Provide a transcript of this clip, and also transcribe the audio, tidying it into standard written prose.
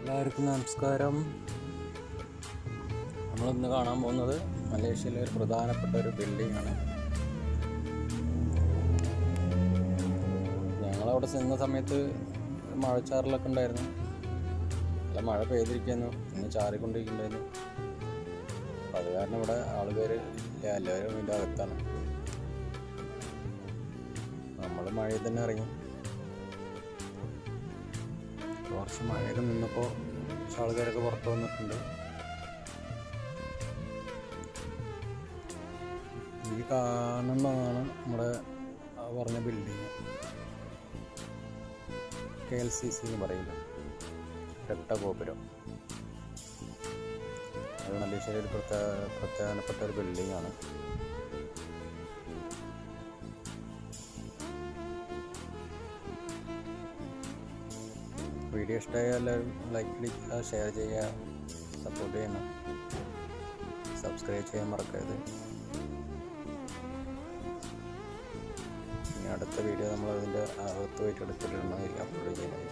എല്ലാവർക്കും നമസ്കാരം. നമ്മളിന്ന് കാണാൻ പോകുന്നത് മലേഷ്യയിലെ ഒരു പ്രധാനപ്പെട്ട ഒരു ബിൽഡിംഗ് ആണ്. ഞങ്ങളവിടെ ചെന്ന സമയത്ത് മഴച്ചാറിലൊക്കെ ഉണ്ടായിരുന്നു. നല്ല മഴ പെയ്തിരിക്കുന്നു, ഇന്ന് ചാറിക്കൊണ്ടിരിക്കുന്നുണ്ടായിരുന്നു. അത് കാരണം ഇവിടെ ആളുകാർ എല്ലാവരും ഇതിൻ്റെ അകത്താണ്. നമ്മൾ മഴയിൽ തന്നെ ഇറങ്ങി. കുറച്ച് മഴയൊക്കെ നിന്നപ്പോൾ ആൾക്കാരൊക്കെ പുറത്ത് വന്നിട്ടുണ്ട്. ഈ കാണുന്നതാണ് നമ്മുടെ പറഞ്ഞ ബിൽഡിങ്. KLCC എന്ന് പറയില്ല, ഇരട്ട ഗോപുരം. അത് മലേഷ്യയിലെ ഒരു പ്രധാനപ്പെട്ട ഒരു ബിൽഡിംഗ് ആണ്. വീഡിയോ ഇഷ്ടമായ എല്ലാവരും ലൈക്ക് ചെയ്യുക, ഷെയർ ചെയ്യുക, സപ്പോർട്ട് ചെയ്യണം, സബ്സ്ക്രൈബ് ചെയ്യാൻ മറക്കരുത്. ഇനി അടുത്ത വീഡിയോ നമ്മൾ അതിൻ്റെ അകത്ത് പോയിട്ട് എടുത്തിട്ടുണ്ട് അപ്ലോഡ് ചെയ്യുന്നത്.